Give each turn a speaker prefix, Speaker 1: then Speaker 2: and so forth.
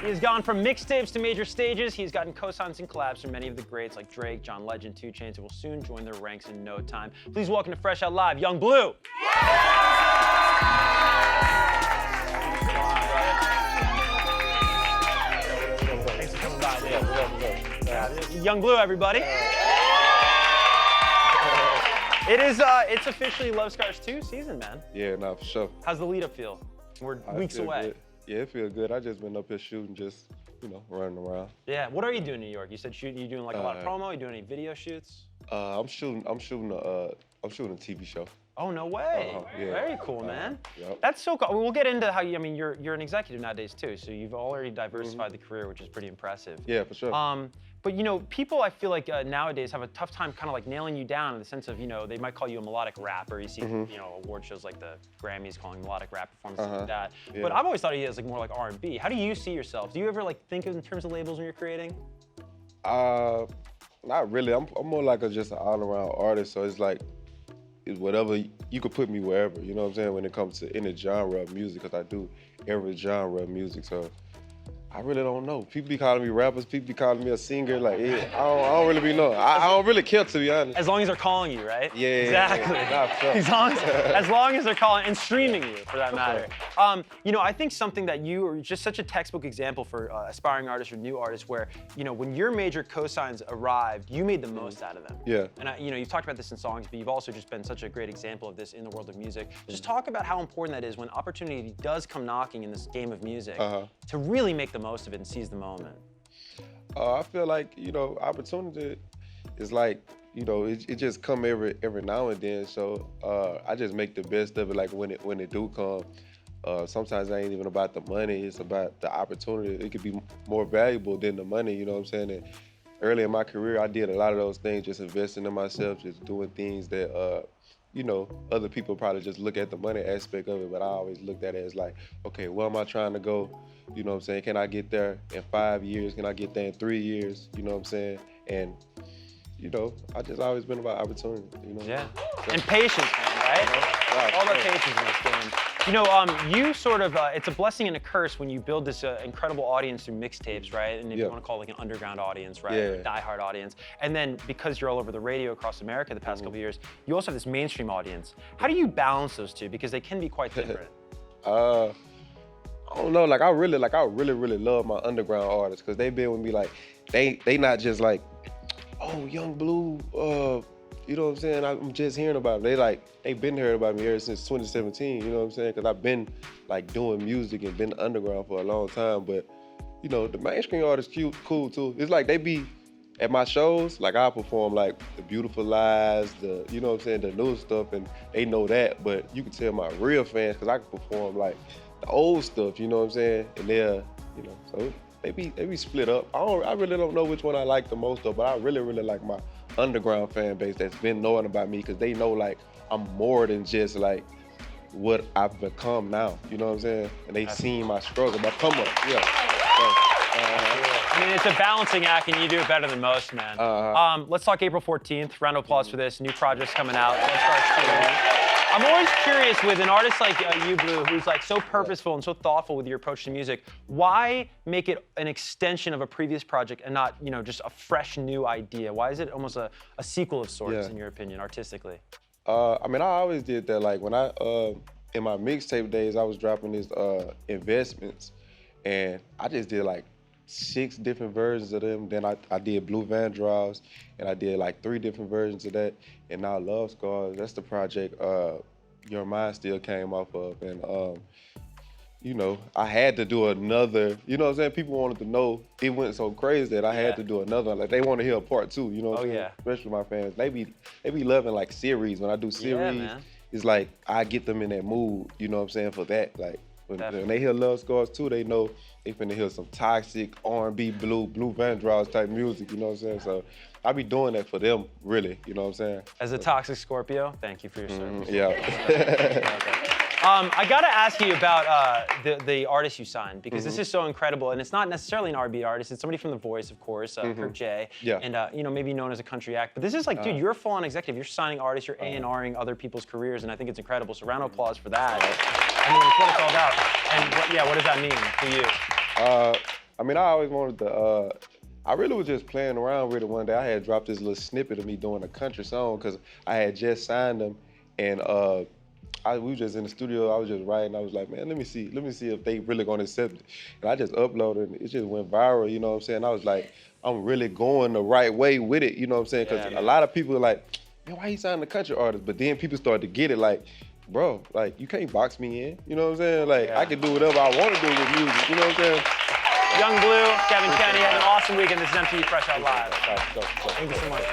Speaker 1: He has gone from mixtapes to major stages. He's gotten cosigns and collabs from many of the greats like Drake, John Legend, 2 Chainz, and will soon join their ranks in no time. Please welcome to Fresh Out Live, Young Blue. Thanks for coming by, dude. Young Blue, everybody. It's officially Love Scars 2 season, man.
Speaker 2: Yeah, no, for sure.
Speaker 1: How's the lead up feel? We're weeks
Speaker 2: feel
Speaker 1: away.
Speaker 2: Good. Yeah, it feels good. I just been up here shooting, just, running around.
Speaker 1: Yeah, what are you doing in New York? You said shooting, you doing like a lot of promo? You doing any video shoots?
Speaker 2: I'm shooting a TV show.
Speaker 1: Oh, no way.
Speaker 2: Yeah.
Speaker 1: Very cool, man.
Speaker 2: Yep.
Speaker 1: That's so cool. We'll get into how you're an executive nowadays too, so you've already diversified the career, which is pretty impressive.
Speaker 2: Yeah, for sure.
Speaker 1: But people I feel like nowadays have a tough time kind of like nailing you down in the sense of, they might call you a melodic rapper. You see, award shows like the Grammys calling melodic rap performances like that.
Speaker 2: Yeah.
Speaker 1: But I've always thought of you as like more like R&B. How do you see yourself? Do you ever like think in terms of labels when you're creating?
Speaker 2: Not really. I'm more like just an all-around artist, so it's like, it's whatever, you could put me wherever, you know what I'm saying, when it comes to any genre of music, because I do every genre of music, so I really don't know. People be calling me rappers, people be calling me a singer, like, I don't really be know. I don't really care, to be honest.
Speaker 1: As long as they're calling you, right?
Speaker 2: Yeah,
Speaker 1: exactly.
Speaker 2: Yeah,
Speaker 1: as long as they're calling and streaming you, for that matter. I think something that you are just such a textbook example for aspiring artists or new artists, where when your major cosigns arrived, you made the most out of them.
Speaker 2: Yeah.
Speaker 1: And you've talked about this in songs, but you've also just been such a great example of this in the world of music. Just talk about how important that is when opportunity does come knocking in this game of music to really make the most of it and seize the moment.
Speaker 2: I feel like, opportunity is like, it just come every now and then. So I just make the best of it. Like when it do come, sometimes it ain't even about the money. It's about the opportunity. It could be more valuable than the money. You know what I'm saying? And early in my career, I did a lot of those things, just investing in myself, just doing things that, other people probably just look at the money aspect of it, but I always looked at it as like, okay, where am I trying to go? You know what I'm saying? Can I get there in 5 years? Can I get there in 3 years? You know what I'm saying? And, I just always been about opportunity,
Speaker 1: Yeah.
Speaker 2: So,
Speaker 1: and patience, man, right? All about patience in this game. You sort of, it's a blessing and a curse when you build this incredible audience through mixtapes, right? And if you want to call it like an underground audience, right? Or a diehard audience. And then because you're all over the radio across America the past couple of years, you also have this mainstream audience. How do you balance those two? Because they can be quite different.
Speaker 2: I don't know, I really love my underground artists, because they been with me, like, they not just like, oh, Young Blue, you know what I'm saying? I'm just hearing about them. They've been hearing about me ever since 2017, you know what I'm saying? Because I've been doing music and been underground for a long time. But, the mainstream artists cool too. It's like they be at my shows, I perform the Beautiful Lies, the new stuff, and they know that. But you can tell my real fans, because I can perform the old stuff, you know what I'm saying? And they're, so they be split up. I really don't know which one I like the most though, but I really like my underground fan base that's been knowing about me, because they know I'm more than just what I've become now, you know what I'm saying? And they seen my struggle, my come up,
Speaker 1: It's a balancing act, and you do it better than most, man. Let's talk April 14th. Round of applause for this. New project's coming out. Let's start. I'm always curious with an artist like you, Blue, who's so purposeful and so thoughtful with your approach to music. Why make it an extension of a previous project and not, just a fresh new idea? Why is it almost a sequel of sorts, in your opinion, artistically?
Speaker 2: I always did that. When I in my mixtape days, I was dropping these investments, and I just did 6 different versions of them. Then I did Blue Vandross, and I did 3 different versions of that. And now Love Scars, that's the project Your Mind Still came off of. And I had to do another, you know what I'm saying? People wanted to know, it went so crazy that I had to do another. They want to hear a part 2, you know what I'm saying? Especially my fans. They be loving series. When I do series, it's I get them in that mood, you know what I'm saying, for that. When they hear Love Scars 2, they know they finna hear some toxic R&B, Blue Vandross type music, you know what I'm saying? So I be doing that for them, really, you know what I'm saying?
Speaker 1: As a toxic Scorpio, thank you for your service. I gotta ask you about the artist you signed, because this is so incredible, and it's not necessarily an R&B artist. It's somebody from The Voice, of course, Kirk J. And maybe known as a country act. But this is dude, you're a full-on executive. You're signing artists, you're A&Ring other people's careers, and I think it's incredible. So round of applause for that. It's what it's all about. And what does that mean to you?
Speaker 2: I mean, I always wanted to. I really was just playing around with it one day. I had dropped this little snippet of me doing a country song because I had just signed them, and we were just in the studio. I was just writing. I was like, man, let me see if they really gonna accept it. And I just uploaded, and it just went viral. You know what I'm saying? I was like, I'm really going the right way with it. You know what I'm saying? Because a lot of people are like, man, why he signing a country artist? But then people started to get it like, bro, like you can't box me in. You know what I'm saying? Like I can do whatever I want to do with music. You know what I'm saying?
Speaker 1: Yung Bleu, Kevin Kenny, have an awesome weekend. This is MTV Fresh Out Live. Thank you so much.